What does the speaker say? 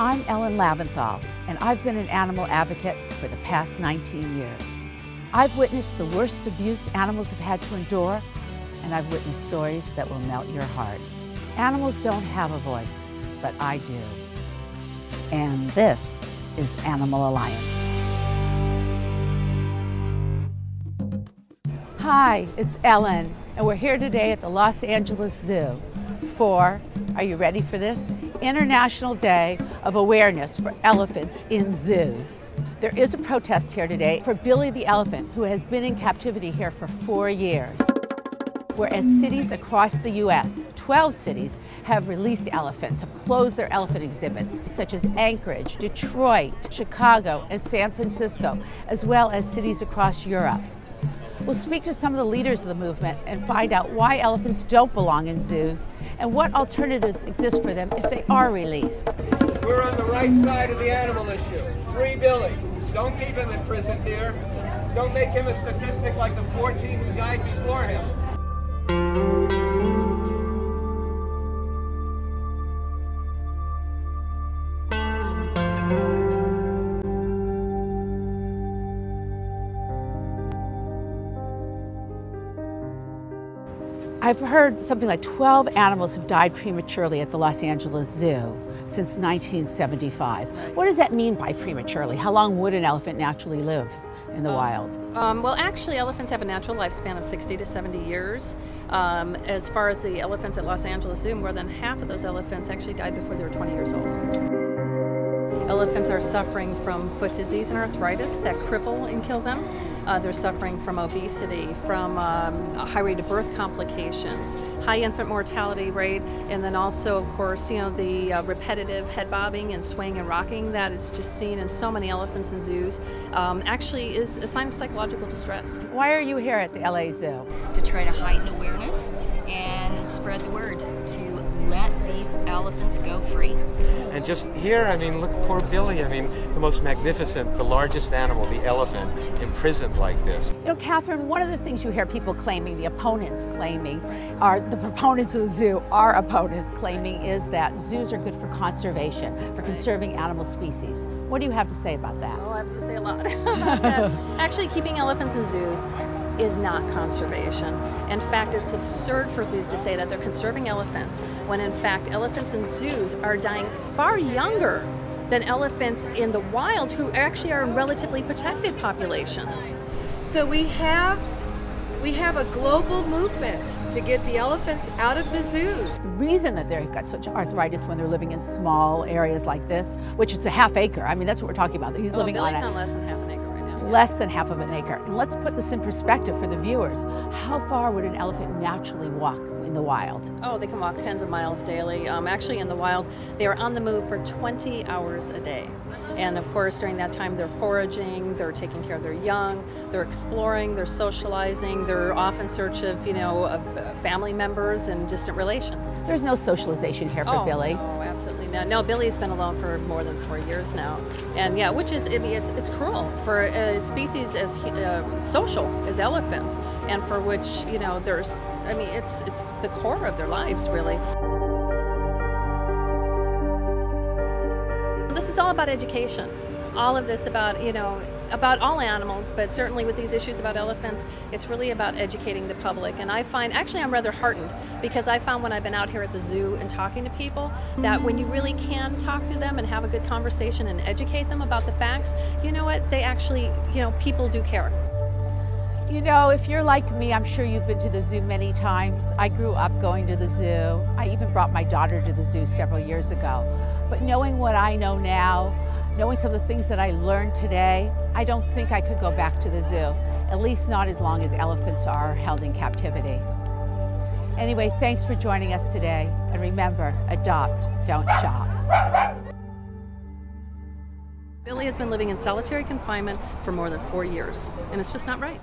I'm Ellen Laventhal, and I've been an animal advocate for the past 19 years. I've witnessed the worst abuse animals have had to endure, and I've witnessed stories that will melt your heart. Animals don't have a voice, but I do. And this is Animal Alliance. Hi, it's Ellen, and we're here today at the Los Angeles Zoo for, are you ready for this? International Day of Awareness for Elephants in Zoos. There is a protest here today for Billy the elephant, who has been in captivity here for 4 years. Whereas cities across the U.S., 12 cities, have released elephants, have closed their elephant exhibits, such as Anchorage, Detroit, Chicago, and San Francisco, as well as cities across Europe. We'll speak to some of the leaders of the movement and find out why elephants don't belong in zoos and what alternatives exist for them if they are released. We're on the right side of the animal issue. Free Billy. Don't keep him in prison here. Don't make him a statistic like the 14 who died before him. I've heard something like 12 animals have died prematurely at the Los Angeles Zoo since 1975. What does that mean by prematurely? How long would an elephant naturally live in the wild? Well, actually, elephants have a natural lifespan of 60 to 70 years. As far as the elephants at Los Angeles Zoo, more than half of those elephants actually died before they were 20 years old. Elephants are suffering from foot disease and arthritis that cripple and kill them. They're suffering from obesity, from a high rate of birth complications, high infant mortality rate, and then also, of course, the repetitive head bobbing and swaying and rocking that is just seen in so many elephants in zoos actually is a sign of psychological distress. Why are you here at the LA Zoo? To try to heighten awareness and spread the word to let these elephants go free. And just here, I mean, look, poor Billy. I mean, the most magnificent, the largest animal, the elephant, imprisoned like this. You know, Catherine, one of the things you hear people claiming, the opponents claiming, are the proponents of the zoo, our opponents claiming, is that zoos are good for conservation, for conserving animal species. What do you have to say about that? Oh, I have to say a lot about that. Actually, keeping elephants in zoos is not conservation. In fact, it's absurd for zoos to say that they're conserving elephants when in fact elephants in zoos are dying far younger than elephants in the wild, who actually are in relatively protected populations. So we have a global movement to get the elephants out of the zoos. The reason that they've got such arthritis when they're living in small areas like this, which it's a half acre, I mean, that's what we're talking about. He's living on Billy's on less than half an acre right now. Less than half of an acre. And let's put this in perspective for the viewers. How far would an elephant naturally walk in the wild? Oh, they can walk tens of miles daily. Actually, in the wild, they are on the move for 20 hours a day. And of course, during that time, they're foraging, they're taking care of their young, they're exploring, they're socializing, they're off in search of, of family members and distant relations. There's no socialization here for Billy. Oh, absolutely not. No, Billy's been alone for more than 4 years now. And yeah, which is, it's cruel for a species as social as elephants, and for which, it's the core of their lives, really. This is all about education. All of this about, about all animals, but certainly with these issues about elephants, it's really about educating the public. And I find, actually I'm rather heartened, because I found when I've been out here at the zoo and talking to people, that when you really can talk to them and have a good conversation and educate them about the facts, you know what, they actually, people do care. You know, if you're like me, I'm sure you've been to the zoo many times. I grew up going to the zoo. I even brought my daughter to the zoo several years ago. But knowing what I know now, knowing some of the things that I learned today, I don't think I could go back to the zoo, at least not as long as elephants are held in captivity. Anyway, thanks for joining us today. And remember, adopt, don't shop. Billy has been living in solitary confinement for more than 4 years, and it's just not right.